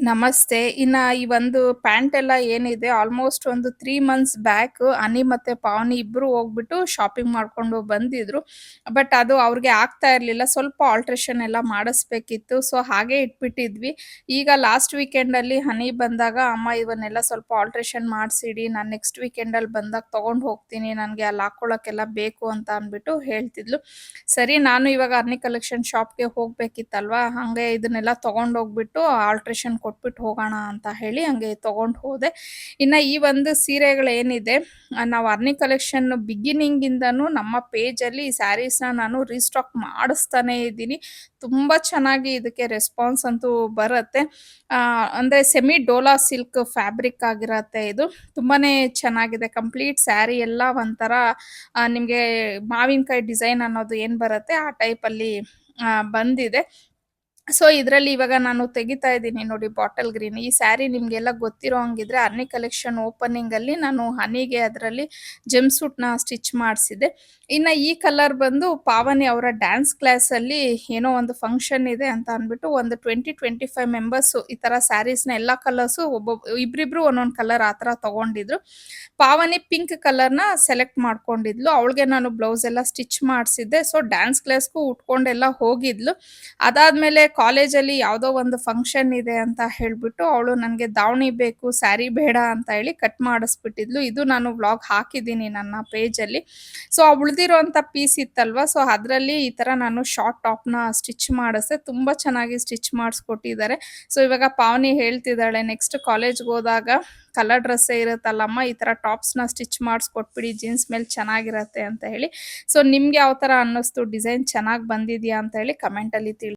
ನಮಸ್ತೆ. ಈ ಒಂದು ಪ್ಯಾಂಟ್ ಎಲ್ಲ ಏನಿದೆ ಆಲ್ಮೋಸ್ಟ್ ಒಂದು 3 ಮಂತ್ಸ್ ಬ್ಯಾಕ್ ಅನಿ ಮತ್ತೆ ಪಾವನಿ ಇಬ್ರು ಹೋಗ್ಬಿಟ್ಟು ಶಾಪಿಂಗ್ ಮಾಡ್ಕೊಂಡು ಬಂದಿದ್ರು. ಬಟ್ ಅದು ಅವ್ರಿಗೆ ಆಗ್ತಾ ಇರ್ಲಿಲ್ಲ. ಸ್ವಲ್ಪ ಆಲ್ಟ್ರೇಷನ್ ಎಲ್ಲ ಮಾಡಿಸ್ಬೇಕಿತ್ತು. ಸೊ ಹಾಗೆ ಇಟ್ಬಿಟ್ಟಿದ್ವಿ. ಈಗ ಲಾಸ್ಟ್ ವೀಕೆಂಡಲ್ಲಿ ಹನಿ ಬಂದಾಗ, "ಅಮ್ಮ ಇವನ್ನೆಲ್ಲ ಸ್ವಲ್ಪ ಆಲ್ಟ್ರೇಷನ್ ಮಾಡ್ಸಿಡಿ. ನಾನು ನೆಕ್ಸ್ಟ್ ವೀಕೆಂಡಲ್ಲಿ ಬಂದಾಗ ತಗೊಂಡ್ ಹೋಗ್ತೀನಿ. ನನ್ಗೆ ಅಲ್ಲಿ ಹಾಕೊಳಕ್ಕೆಲ್ಲ ಬೇಕು" ಅಂತ ಅಂದ್ಬಿಟ್ಟು ಹೇಳ್ತಿದ್ಲು. ಸರಿ ನಾನು ಇವಾಗ ಅರ್ನಿ ಕಲೆಕ್ಷನ್ ಶಾಪ್‌ಗೆ ಹೋಗ್ಬೇಕಿತ್ತಲ್ವಾ, ಹಂಗೆ ಇದನ್ನೆಲ್ಲ ತಗೊಂಡೋಗ್ಬಿಟ್ಟು ಆಲ್ಟ್ರೇಷನ್ ಕೊಟ್ಬಿಟ್ಟು ಹೋಗೋಣ ಅಂತ ಹೇಳಿ ಹಂಗೆ ತಗೊಂಡ್ ಹೋದೆ. ಇನ್ನ ಈ ಒಂದು ಸೀರೆಗಳೇನಿದೆ ನಾವು ಅರ್ನಿ ಕಲೆಕ್ಷನ್ ಬಿಗಿನಿಂಗಿಂದನೂ ನಮ್ಮ ಪೇಜಲ್ಲಿ ಈ ಸ್ಯಾರೀಸ್‌ನ ನಾನು ರೀಸ್ಟಾಕ್ ಮಾಡಿಸ್ತಾನೇ ಇದ್ದೀನಿ. ತುಂಬ ಚೆನ್ನಾಗಿ ಇದಕ್ಕೆ ರೆಸ್ಪಾನ್ಸ್ ಅಂತೂ ಬರುತ್ತೆ. ಅಂದ್ರೆ ಸೆಮಿ ಡೋಲಾ ಸಿಲ್ಕ್ ಫ್ಯಾಬ್ರಿಕ್ ಆಗಿರತ್ತೆ ಇದು. ತುಂಬಾನೇ ಚೆನ್ನಾಗಿದೆ. ಕಂಪ್ಲೀಟ್ ಸ್ಯಾರಿ ಎಲ್ಲ ಒಂಥರ ನಿಮ್ಗೆ ಮಾವಿನಕಾಯಿ ಡಿಸೈನ್ ಅನ್ನೋದು ಏನ್ ಬರುತ್ತೆ ಆ ಟೈಪಲ್ಲಿ ಬಂದಿದೆ. ಸೊ, ಇದ್ರಲ್ಲಿ ಇವಾಗ ನಾನು ತೆಗಿತಾ ಇದ್ದೀನಿ ನೋಡಿ ಬಾಟಲ್ ಗ್ರೀನ್. ಈ ಸ್ಯಾರಿ ನಿಮ್ಗೆಲ್ಲ ಗೊತ್ತಿರೋ ಹಂಗಿದ್ರೆ ಅರ್ನಿ ಕಲೆಕ್ಷನ್ ಓಪನಿಂಗಲ್ಲಿ ನಾನು ಹನಿಗೆ ಅದರಲ್ಲಿ ಜಂಪ್ ಸೂಟ್‌ನ ಸ್ಟಿಚ್ ಮಾಡ್ಸಿದ್ದೆ. ಇನ್ನ ಈ ಕಲರ್ ಬಂದು ಪಾವನಿ ಅವರ ಡ್ಯಾನ್ಸ್ ಕ್ಲಾಸಲ್ಲಿ ಏನೋ ಒಂದು ಫಂಕ್ಷನ್ ಇದೆ ಅಂತ ಅಂದ್ಬಿಟ್ಟು ಒಂದು 20, 25 ಮೆಂಬರ್ಸು ಈ ತರ ಸ್ಯಾರೀಸ್‌ನ ಎಲ್ಲಾ ಕಲರ್ಸು ಇಬ್ರಿಬ್ರು ಒಂದೊಂದ್ ಕಲರ್ ಆ ತರ ತಗೊಂಡಿದ್ರು. ಪಾವನಿ ಪಿಂಕ್ ಕಲರ್‌ನ ಸೆಲೆಕ್ಟ್ ಮಾಡ್ಕೊಂಡಿದ್ಲು. ಅವಳಿಗೆ ನಾನು ಬ್ಲೌಸ್ ಎಲ್ಲ ಸ್ಟಿಚ್ ಮಾಡ್ಸಿದ್ದೆ. ಸೊ, ಡ್ಯಾನ್ಸ್ ಕ್ಲಾಸ್‌ಗೂ ಉಟ್ಕೊಂಡೆಲ್ಲ ಹೋಗಿದ್ಲು. ಅದಾದ್ಮೇಲೆ ಕಾಲೇಜಲ್ಲಿ ಯಾವುದೋ ಒಂದು ಫಂಕ್ಷನ್ ಇದೆ ಅಂತ ಹೇಳ್ಬಿಟ್ಟು ಅವಳು ನನಗೆ ದಾವಣಿ ಬೇಕು, ಸ್ಯಾರಿ ಬೇಡ ಅಂತ ಹೇಳಿ ಕಟ್ ಮಾಡಿಸ್ಬಿಟ್ಟಿದ್ಲು. ಇದು ನಾನು ವ್ಲಾಗ್ ಹಾಕಿದ್ದೀನಿ ನನ್ನ ಪೇಜಲ್ಲಿ. ಸೊ, ಆ ಉಳಿದಿರೋಂಥ ಪೀಸ್ ಇತ್ತಲ್ವಾ, ಸೊ ಅದರಲ್ಲಿ ಈ ಥರ ನಾನು ಶಾರ್ಟ್ ಟಾಪ್‌ನ ಸ್ಟಿಚ್ ಮಾಡಿಸ್ದೆ. ತುಂಬ ಚೆನ್ನಾಗಿ ಸ್ಟಿಚ್ ಮಾಡಿಸ್ಕೊಟ್ಟಿದ್ದಾರೆ. ಸೊ, ಇವಾಗ ಪಾವನಿ ಹೇಳ್ತಿದ್ದಾಳೆ, "ನೆಕ್ಸ್ಟ್ ಕಾಲೇಜ್‌ಗೆ ಹೋದಾಗ ಕಲರ್ ಡ್ರೆಸ್ಸೇ ಇರುತ್ತಲ್ಲಮ್ಮ, ಈ ಥರ ಟಾಪ್ಸ್‌ನ ಸ್ಟಿಚ್ ಮಾಡಿಸ್ಕೊಟ್ಬಿಡಿ, ಜೀನ್ಸ್ ಮೇಲೆ ಚೆನ್ನಾಗಿರತ್ತೆ" ಅಂತ ಹೇಳಿ. ಸೊ, ನಿಮ್ಗೆ ಯಾವ ಥರ ಅನ್ನಿಸ್ತು? ಡಿಸೈನ್ ಚೆನ್ನಾಗಿ ಬಂದಿದ್ಯಾ ಅಂತ ಹೇಳಿ ಕಮೆಂಟಲ್ಲಿ